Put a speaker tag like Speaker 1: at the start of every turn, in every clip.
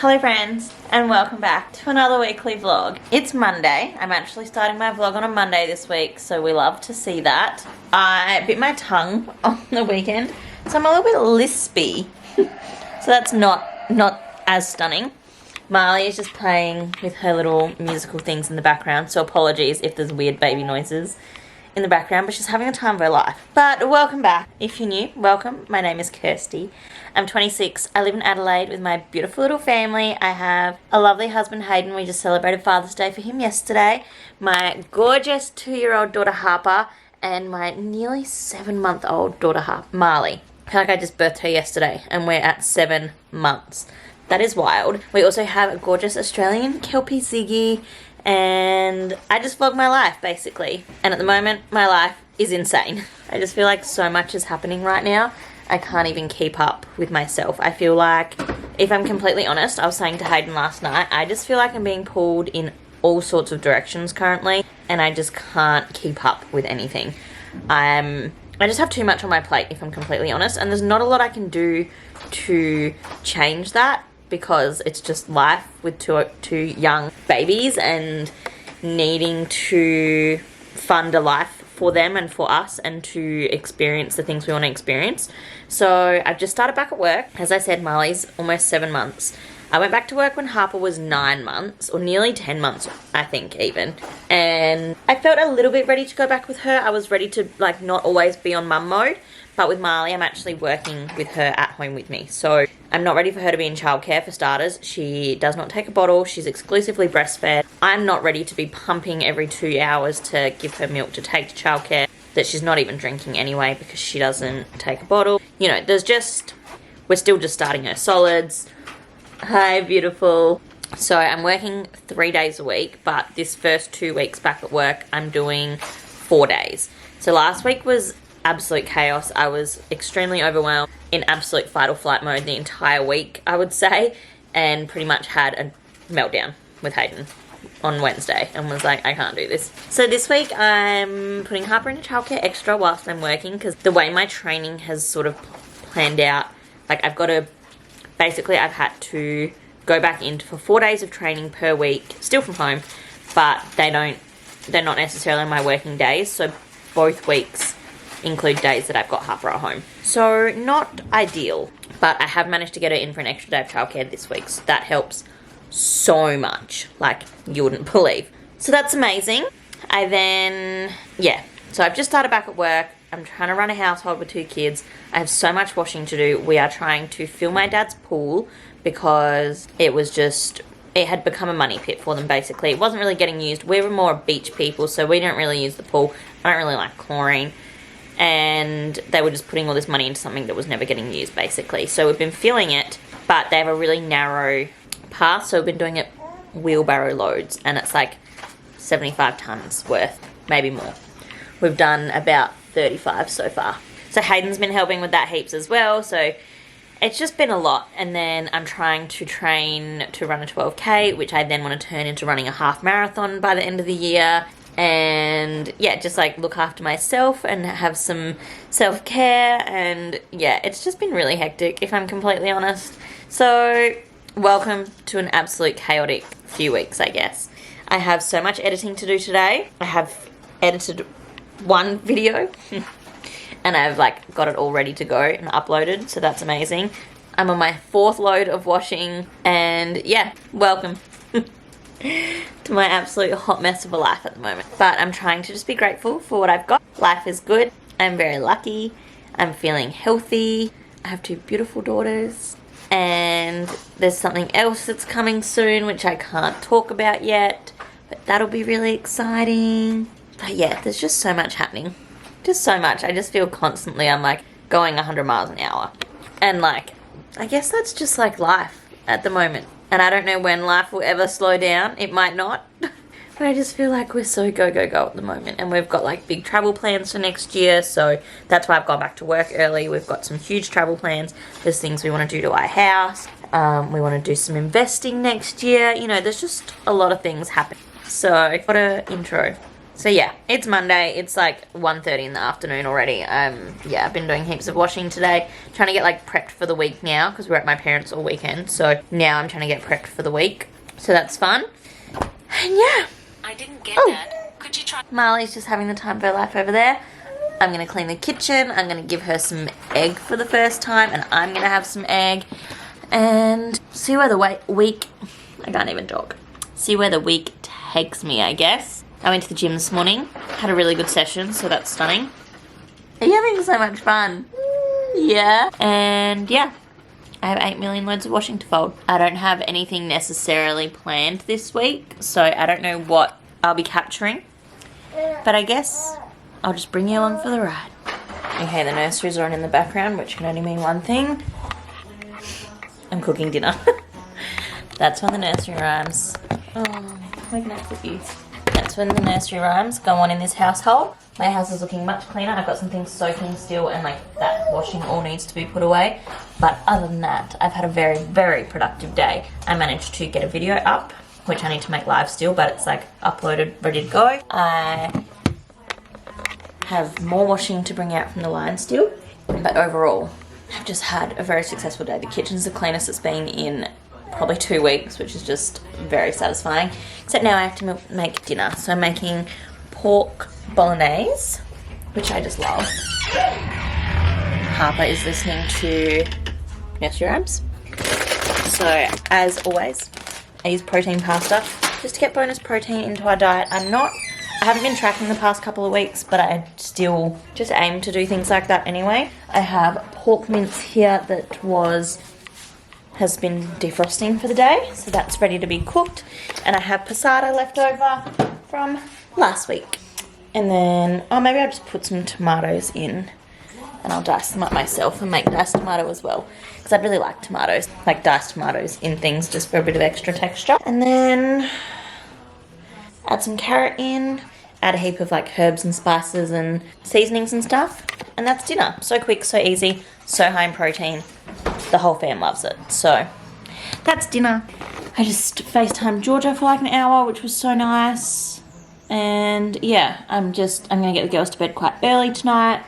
Speaker 1: Hello friends, and welcome back to another weekly vlog. It's Monday. I'm actually starting my vlog on a Monday this week, so we love to see that. I bit my tongue on the weekend, so I'm a little bit lispy. So that's not as stunning. Marley is just playing with her little musical things in the background, so apologies if there's weird baby noises in the background, but she's having a time of her life. But welcome back. If you're new, welcome. My name is Kirsty. I'm 26. I live in Adelaide with my beautiful little family. I have a lovely husband, Hayden. We just celebrated Father's Day for him yesterday. My gorgeous 2-year-old daughter, Harper, and my nearly 7-month-old daughter, Marley. I feel like I just birthed her yesterday, and we're at 7 months. That is wild. We also have a gorgeous Australian Kelpie Ziggy, and I just vlog my life, basically. And at the moment, my life is insane. I just feel like so much is happening right now. I can't even keep up with myself. I feel like, if I'm completely honest, I was saying to Hayden last night, I just feel like I'm being pulled in all sorts of directions currently, and I just can't keep up with anything. I just have too much on my plate, if I'm completely honest, and there's not a lot I can do to change that, because it's just life with two young babies and needing to fund a life for them and for us and to experience the things we want to experience. So I've just started back at work. As I said, Marley's almost 7 months. I went back to work when Harper was 9 months, or nearly 10 months, I think, even. And I felt a little bit ready to go back with her. I was ready to, like, not always be on mum mode. But with Marley, I'm actually working with her at home with me. So I'm not ready for her to be in childcare for starters. She does not take a bottle. She's exclusively breastfed. I'm not ready to be pumping every 2 hours to give her milk to take to childcare that she's not even drinking anyway because she doesn't take a bottle. You know, we're still just starting her solids. Hi, beautiful. So I'm working 3 days a week, but this first 2 weeks back at work, I'm doing 4 days. So last week was absolute chaos. I was extremely overwhelmed, in absolute fight or flight mode the entire week, I would say, and pretty much had a meltdown with Hayden on Wednesday and was like, I can't do this. So this week I'm putting Harper into childcare extra whilst I'm working, because the way my training has sort of planned out, like I've had to go back in for 4 days of training per week, still from home, but they're not necessarily my working days, so both weeks include days that I've got Harper at home. So not ideal, but I have managed to get her in for an extra day of childcare this week, so that helps so much, like you wouldn't believe. So that's amazing. So I've just started back at work. I'm trying to run a household with 2 kids. I have so much washing to do. We are trying to fill my dad's pool because it had become a money pit for them, basically. It wasn't really getting used. We were more beach people, so we don't really use the pool. I don't really like chlorine. And they were just putting all this money into something that was never getting used, basically. So we've been filling it, but they have a really narrow path, so we've been doing it wheelbarrow loads, and it's like 75 tons worth, maybe more. We've done about 35 so far. So Hayden's been helping with that heaps as well, so it's just been a lot. And then I'm trying to train to run a 12K, which I then want to turn into running a half marathon by the end of the year. And yeah, just like look after myself and have some self-care, and yeah, it's just been really hectic, if I'm completely honest. So welcome to an absolute chaotic few weeks, I guess. I have so much editing to do today. I have edited 1 video and I've like got it all ready to go and uploaded, so that's amazing. I'm on my 4th load of washing, and yeah, welcome to my absolute hot mess of a life at the moment. But I'm trying to just be grateful for what I've got. Life is good. I'm very lucky. I'm feeling healthy. I have 2 beautiful daughters. And there's something else that's coming soon, which I can't talk about yet, but that'll be really exciting. But yeah, there's just so much happening. Just so much. I just feel constantly I'm like going 100 miles an hour. And like, I guess that's just like life at the moment. And I don't know when life will ever slow down. It might not. But I just feel like we're so go, go, go at the moment. And we've got like big travel plans for next year. So that's why I've gone back to work early. We've got some huge travel plans. There's things we want to do to our house. We want to do some investing next year. You know, there's just a lot of things happening. So what an intro. So yeah, it's Monday. It's like 1:30 in the afternoon already. Yeah, I've been doing heaps of washing today. Trying to get like prepped for the week now because we're at my parents' all weekend. So now I'm trying to get prepped for the week. So that's fun. And yeah.
Speaker 2: I didn't get that. Could you try?
Speaker 1: Marley's just having the time of her life over there. I'm going to clean the kitchen. I'm going to give her some egg for the first time. And I'm going to have some egg. And see where the week... I can't even talk. See where the week takes me, I guess. I went to the gym this morning. Had a really good session, so that's stunning. Are you having so much fun? Yeah. And yeah. I have 8 million loads of washing to fold. I don't have anything necessarily planned this week, so I don't know what I'll be capturing. But I guess I'll just bring you along for the ride. Okay, the nurseries are on in the background, which can only mean one thing. I'm cooking dinner. That's when the nursery rhymes. Oh, where can I put you? That's when the nursery rhymes go on in this household. My house is looking much cleaner. I've got some things soaking still and like that washing all needs to be put away. But other than that, I've had a very, very productive day. I managed to get a video up, which I need to make live still, but it's like uploaded, ready to go. I have more washing to bring out from the line still. But overall, I've just had a very successful day. The kitchen's the cleanest it's been in probably 2 weeks, which is just very satisfying. Except now I have to make dinner. So I'm making pork bolognese, which I just love. Harper is listening to nursery rhymes. So as always, I use protein pasta just to get bonus protein into our diet. I haven't been tracking the past couple of weeks, but I still just aim to do things like that anyway. I have pork mince here that has been defrosting for the day, so that's ready to be cooked. And I have passata left over from last week. And then, oh, maybe I'll just put some tomatoes in and I'll dice them up myself and make diced tomato as well. Because I really like tomatoes, like diced tomatoes in things just for a bit of extra texture. And then add some carrot in, add a heap of like herbs and spices and seasonings and stuff. And that's dinner. So quick, so easy, so high in protein. The whole fam loves it. So that's dinner. I just FaceTimed Georgia for like an hour, which was so nice. And yeah, I'm gonna get the girls to bed quite early tonight.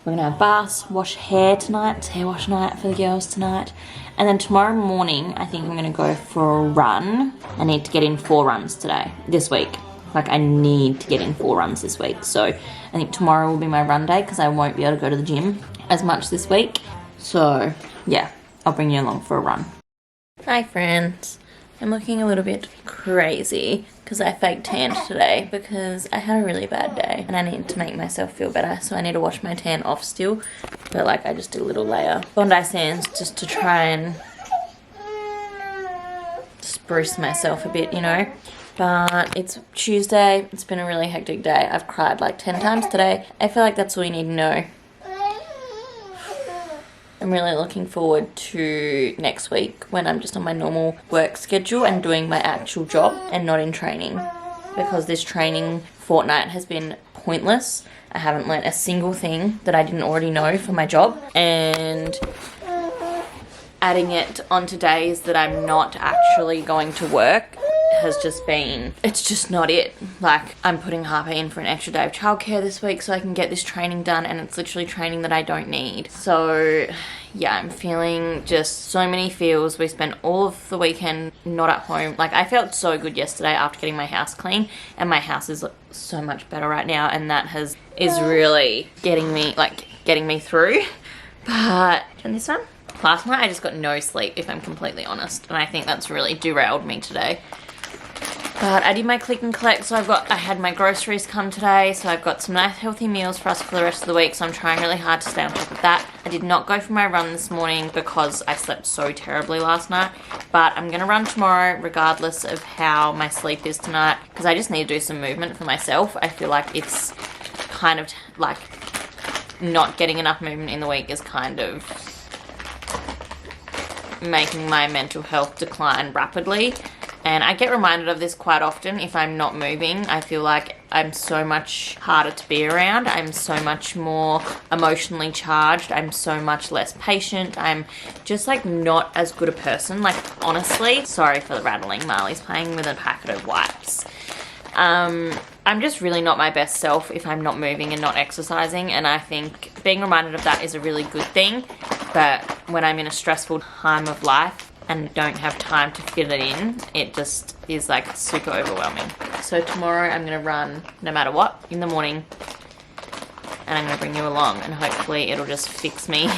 Speaker 1: We're gonna have baths, wash hair tonight. It's hair wash night for the girls tonight. And then tomorrow morning, I think I'm gonna go for a run. I need to get in 4 runs this week. Like I need to get in 4 runs this week. So I think tomorrow will be my run day because I won't be able to go to the gym as much this week. So yeah, I'll bring you along for a run. Hi friends. I'm looking a little bit crazy because I fake tanned today because I had a really bad day and I need to make myself feel better, so I need to wash my tan off still. But like I just did a little layer Bondi Sands just to try and spruce myself a bit, you know. But it's Tuesday. It's been a really hectic day. I've cried like 10 times today. I feel like that's all you need to know. I'm really looking forward to next week when I'm just on my normal work schedule and doing my actual job and not in training, because this training fortnight has been pointless. I haven't learnt a single thing that I didn't already know for my job, and adding it onto days that I'm not actually going to work has just been, it's just not it. Like, I'm putting Harper in for an extra day of childcare this week so I can get this training done, and it's literally training that I don't need. So yeah, I'm feeling just so many feels. We spent all of the weekend not at home. Like, I felt so good yesterday after getting my house clean, and my house is so much better right now, and that is really getting me through. But, and this one? Last night I just got no sleep, if I'm completely honest, and I think that's really derailed me today. But I did my click and collect, so I had my groceries come today, so I've got some nice healthy meals for us for the rest of the week, so I'm trying really hard to stay on top of that. I did not go for my run this morning because I slept so terribly last night, but I'm going to run tomorrow regardless of how my sleep is tonight, because I just need to do some movement for myself. I feel like it's kind of like not getting enough movement in the week is kind of making my mental health decline rapidly. And I get reminded of this quite often if I'm not moving. I feel like I'm so much harder to be around. I'm so much more emotionally charged. I'm so much less patient. I'm just like not as good a person. Like, honestly, sorry for the rattling. Marley's playing with a packet of wipes. I'm just really not my best self if I'm not moving and not exercising, and I think being reminded of that is a really good thing. But when I'm in a stressful time of life and don't have time to fit it in, it just is like super overwhelming. So tomorrow I'm going to run no matter what in the morning, and I'm going to bring you along, and hopefully it'll just fix me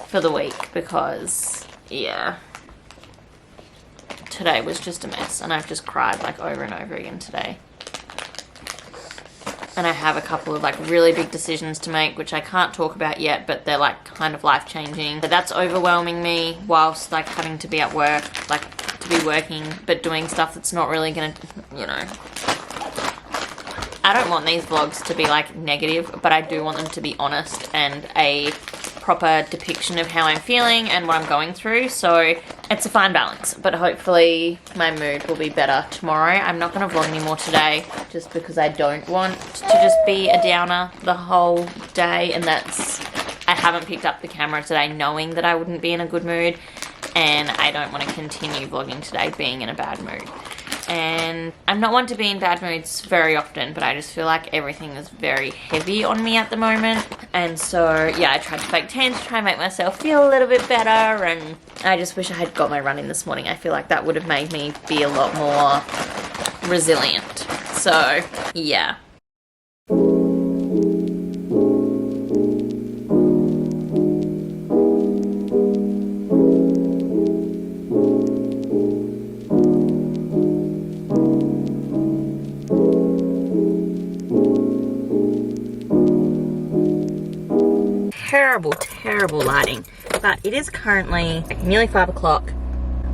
Speaker 1: for the week, because yeah, today was just a mess and I've just cried like over and over again today. And I have a couple of like really big decisions to make, which I can't talk about yet, but they're like kind of life-changing. But that's overwhelming me whilst like having to be at work, like to be working, but doing stuff that's not really gonna, you know. I don't want these vlogs to be like negative, but I do want them to be honest and a proper depiction of how I'm feeling and what I'm going through. So it's a fine balance, but hopefully my mood will be better tomorrow. I'm not going to vlog anymore today just because I don't want to just be a downer the whole day, and I haven't picked up the camera today knowing that I wouldn't be in a good mood, and I don't want to continue vlogging today being in a bad mood. And I'm not one to be in bad moods very often, but I just feel like everything is very heavy on me at the moment. And so, yeah, I tried to fake tan to try and make myself feel a little bit better, and I just wish I had got my run in this morning. I feel like that would have made me be a lot more resilient. So, yeah. Terrible lighting, but it is currently nearly 5 o'clock.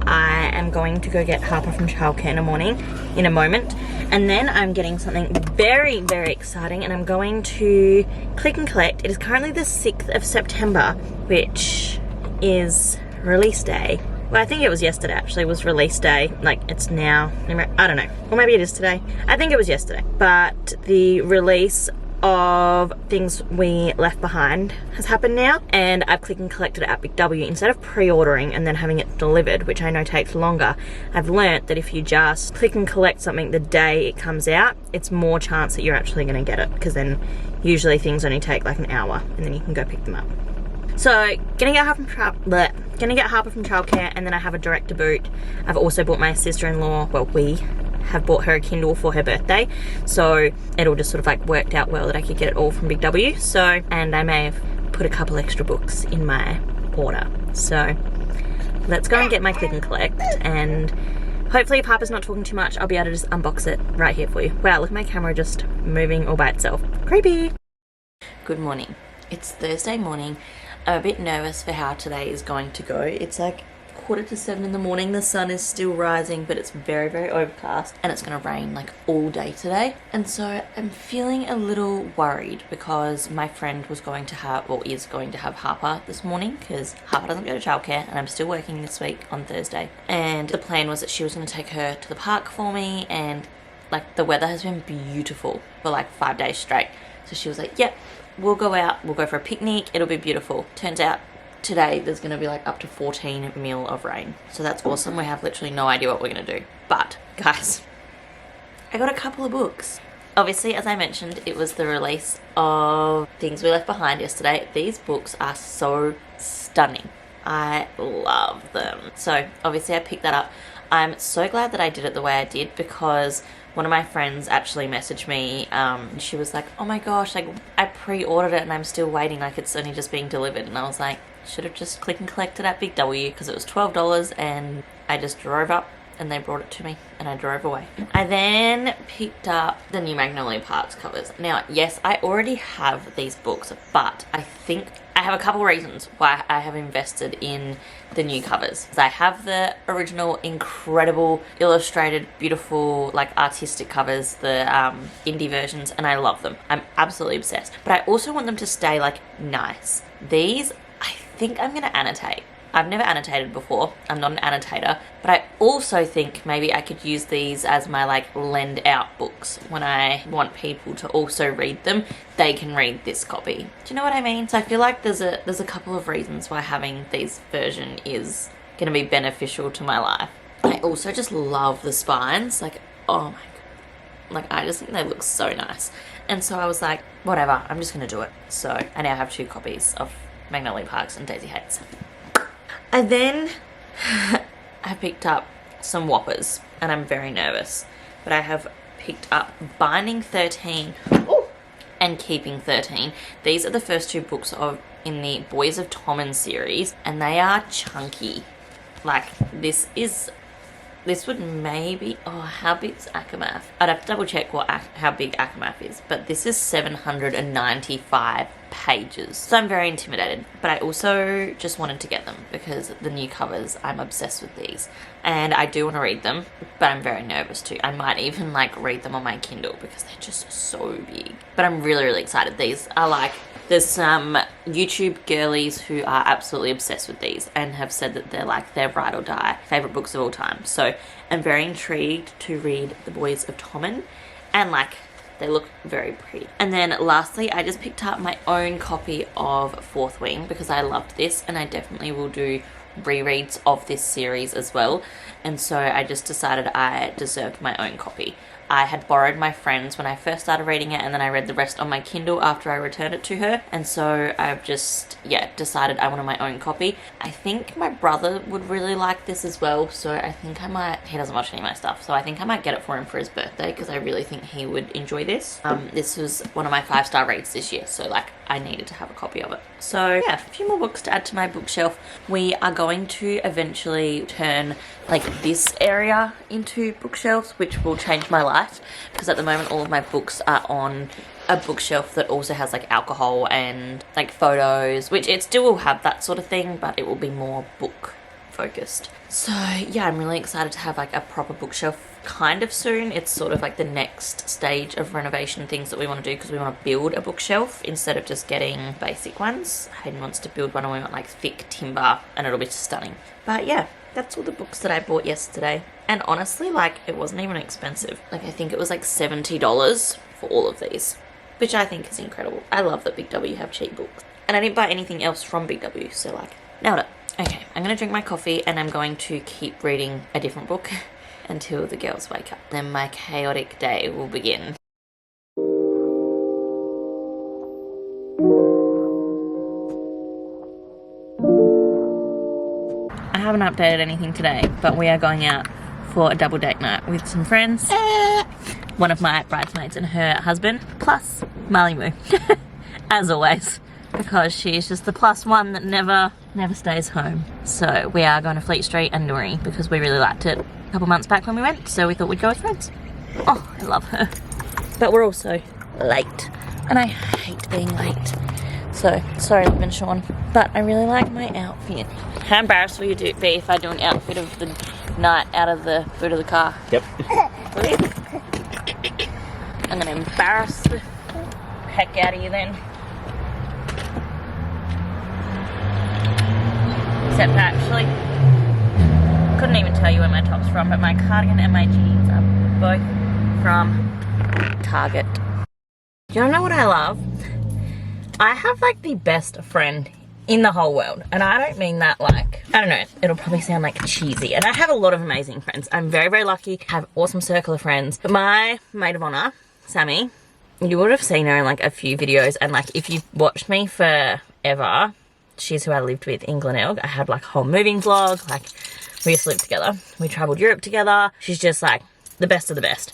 Speaker 1: I am going to go get Harper from childcare in the morning in a moment, and then I'm getting something very exciting, and I'm going to click and collect. It is currently the 6th of September, which is release day. Well, I think it was yesterday actually, was release day. Like, it's now, I don't know, or maybe it is today. I think it was yesterday, but the release of Things We Left Behind has happened now, and I've clicked and collected it at Big W. Instead of pre-ordering and then having it delivered, which I know takes longer, I've learnt that if you just click and collect something the day it comes out, it's more chance that you're actually going to get it, because then usually things only take like an hour and then you can go pick them up. So, gonna get Harper from childcare, and then I have a direct to boot. I've also bought my sister-in-law, well, we have bought her a Kindle for her birthday, so it all just sort of like worked out well that I could get it all from Big W. So, and I may have put a couple extra books in my order. So let's go and get my click and collect, and hopefully if Harper's not talking too much, I'll be able to just unbox it right here for you. Wow, look at my camera just moving all by itself. Creepy. Good morning. It's Thursday morning. I'm a bit nervous for how today is going to go. It's like 6:45 in the morning. The sun is still rising, but it's very overcast, and it's going to rain like all day today. And so I'm feeling a little worried because my friend was going to have, or is going to have, Harper this morning, because Harper doesn't go to childcare and I'm still working this week on Thursday. And the plan was that she was going to take her to the park for me, and like the weather has been beautiful for like 5 days straight. So she was like, yep, we'll go out, we'll go for a picnic, it'll be beautiful. Turns out today there's going to be like up to 14 mil of rain. So that's awesome. We have literally no idea what we're going to do. But guys, I got a couple of books. Obviously, as I mentioned, it was the release of Things We Left Behind yesterday. These books are so stunning. I love them. So obviously I picked that up. I'm so glad that I did it the way I did, because one of my friends actually messaged me. She was like, oh my gosh, like I pre-ordered it and I'm still waiting, like it's only just being delivered. And I was like, should have just click and collected at Big W, because it was $12, and I just drove up and they brought it to me and I drove away. I then picked up the new Magnolia Parks covers. Now, yes, I already have these books, but I think I have a couple reasons why I have invested in the new covers. I have the original incredible illustrated, beautiful, like artistic covers, the indie versions, and I love them. I'm absolutely obsessed. But I also want them to stay like nice. These, I think I'm gonna annotate. I've never annotated before. I'm not an annotator, but I also think maybe I could use these as my like lend out books. When I want people to also read them, they can read this copy. Do you know what I mean? So I feel like there's a couple of reasons why having these version is gonna be beneficial to my life. I also just love the spines. Like, oh my god. Like, I just think they look so nice. And so I was like, whatever, I'm just going to do it. So I now have 2 copies of Magnolia Parks and Daisy Hates. I then have picked up some Whoppers, and I'm very nervous. But I have picked up Binding 13 and Keeping 13. These are the first 2 books in the Boys of Tommen series, and they are chunky. Like, this would maybe, oh, how big is Akamath? I'd have to double check how big Akamath is, but this is 795 pages. So I'm very intimidated, but I also just wanted to get them because the new covers, I'm obsessed with these. And I do want to read them, but I'm very nervous too. I might even like read them on my Kindle because they're just so big. But I'm really, really excited. These are like, there's some YouTube girlies who are absolutely obsessed with these and have said that they're like their ride or die favourite books of all time. So I'm very intrigued to read The Boys of Tommen, and like, they look very pretty. And then lastly, I just picked up my own copy of Fourth Wing because I loved this, and I definitely will do rereads of this series as well. And so I just decided I deserved my own copy. I had borrowed my friend's when I first started reading it, and then I read the rest on my Kindle after I returned it to her. And so I've just, yeah, decided I wanted my own copy. I think my brother would really like this as well, so I think I might, he doesn't watch any of my stuff, so I think I might get it for him for his birthday because I really think he would enjoy this. This was one of my 5-star reads this year, so like, I needed to have a copy of it. So yeah, a few more books to add to my bookshelf. We are going to eventually turn like this area into bookshelves, which will change my life because at the moment all of my books are on a bookshelf that also has like alcohol and like photos, which it still will have that sort of thing, but it will be more book focused. So yeah, I'm really excited to have like a proper bookshelf kind of soon. It's sort of like the next stage of renovation things that we want to do because we want to build a bookshelf instead of just getting basic ones. Hayden wants to build one and we want like thick timber and it'll be stunning. But yeah, that's all the books that I bought yesterday. And honestly, like, it wasn't even expensive. Like, I think it was like $70 for all of these, which I think is incredible. I love that Big W have cheap books. And I didn't buy anything else from Big W, so like, nailed it. Okay, I'm going to drink my coffee and I'm going to keep reading a different book until the girls wake up. Then my chaotic day will begin. I haven't updated anything today, but we are going out for a double date night with some friends. One of my bridesmaids and her husband, plus Marley Moo, as always, because she's just the plus one that never stays home. So we are going to Fleet Street and Nuri because we really liked it a couple months back when we went, so we thought we'd go with friends. Oh, I love her. But we're also late, and I hate being late. So, sorry, Liv and Sean, but I really like my outfit. How embarrassed will you be if I do an outfit of the night out of the boot of the car?
Speaker 3: Yep.
Speaker 1: I'm gonna embarrass the heck out of you then. Except actually, couldn't even tell you where my top's from, but my cardigan and my jeans are both from Target. Do you know what I love? I have like the best friend in the whole world, and I don't mean that like, I don't know, it'll probably sound like cheesy, and I have a lot of amazing friends. I'm very, very lucky, I have an awesome circle of friends, but my maid of honor, Sammy, you would have seen her in like a few videos, and like if you've watched me forever, she's who I lived with in Glenelg. I had like a whole moving vlog, like we used to live together, we traveled Europe together. She's just like the best of the best.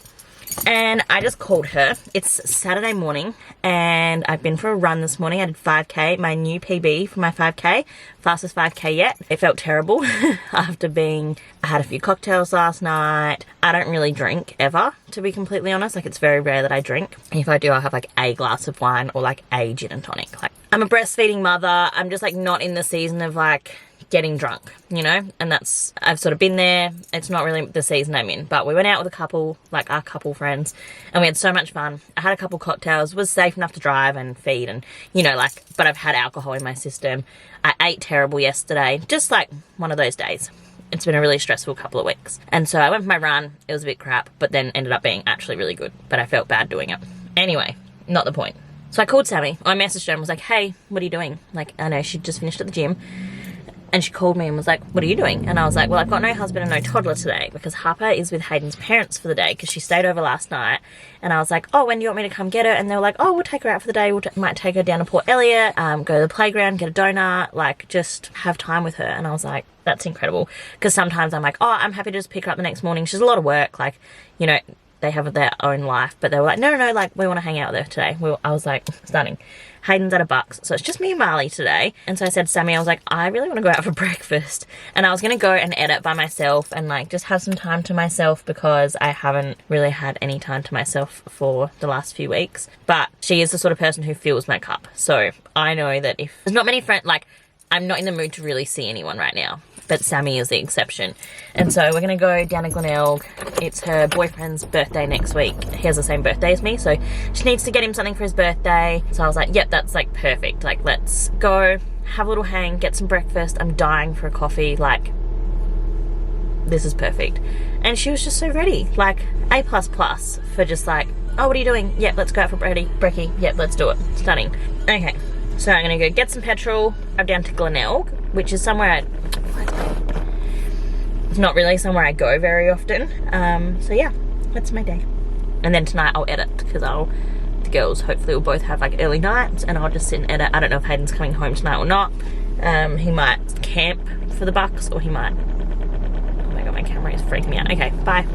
Speaker 1: And I just called her. It's Saturday morning and I've been for a run this morning. I did 5k, my new PB for my 5k, fastest 5k yet. It felt terrible after I had a few cocktails last night. I don't really drink ever, to be completely honest. Like, it's very rare that I drink. If I do, I'll have like a glass of wine or like a gin and tonic. Like, I'm a breastfeeding mother. I'm just like not in the season of like getting drunk, you know, and I've sort of been there. It's not really the season I'm in, but we went out with a couple, like our couple friends, and we had so much fun. I had a couple cocktails, was safe enough to drive and feed, and you know, like, but I've had alcohol in my system. I ate terrible yesterday, just like one of those days. It's been a really stressful couple of weeks, and so I went for my run. It was a bit crap, but then ended up being actually really good, but I felt bad doing it. Anyway, not the point. So I called Sammy. I messaged her and was like, hey, what are you doing? Like, I know she'd just finished at the gym. And she called me and was like, what are you doing? And I was like, well, I've got no husband and no toddler today because Harper is with Hayden's parents for the day because she stayed over last night. And I was like, oh, when do you want me to come get her? And they were like, oh, we'll take her out for the day. Might take her down to Port Elliot, go to the playground, get a donut, like just have time with her. And I was like, that's incredible. Because sometimes I'm like, oh, I'm happy to just pick her up the next morning. She's a lot of work. Like, you know, they have their own life. But they were like, no, like, we want to hang out with her today. I was like, stunning. Hayden's at a Bucks, so it's just me and Marley today. And so I said to Sammy, I was like, I really want to go out for breakfast. And I was going to go and edit by myself and like just have some time to myself because I haven't really had any time to myself for the last few weeks. But she is the sort of person who fills my cup. So I know that if there's not many friends, like I'm not in the mood to really see anyone right now. But Sammy is the exception. And so we're going to go down to Glenelg. It's her boyfriend's birthday next week. He has the same birthday as me, so she needs to get him something for his birthday. So I was like, yep, that's like perfect. Like, let's go, have a little hang, get some breakfast. I'm dying for a coffee. Like, this is perfect. And she was just so ready. Like, A++ for just like, oh, what are you doing? Yep, let's go out for brekkie. Yep, let's do it. Stunning. Okay, so I'm going to go get some petrol. I'm down to Glenelg, which is somewhere it's not really somewhere I go very often. So yeah, that's my day. And then tonight I'll edit because the girls hopefully will both have like early nights and I'll just sit and edit. I don't know if Hayden's coming home tonight or not. He might camp for the Bucks or he might, oh my god, my camera is freaking me out. Okay, bye.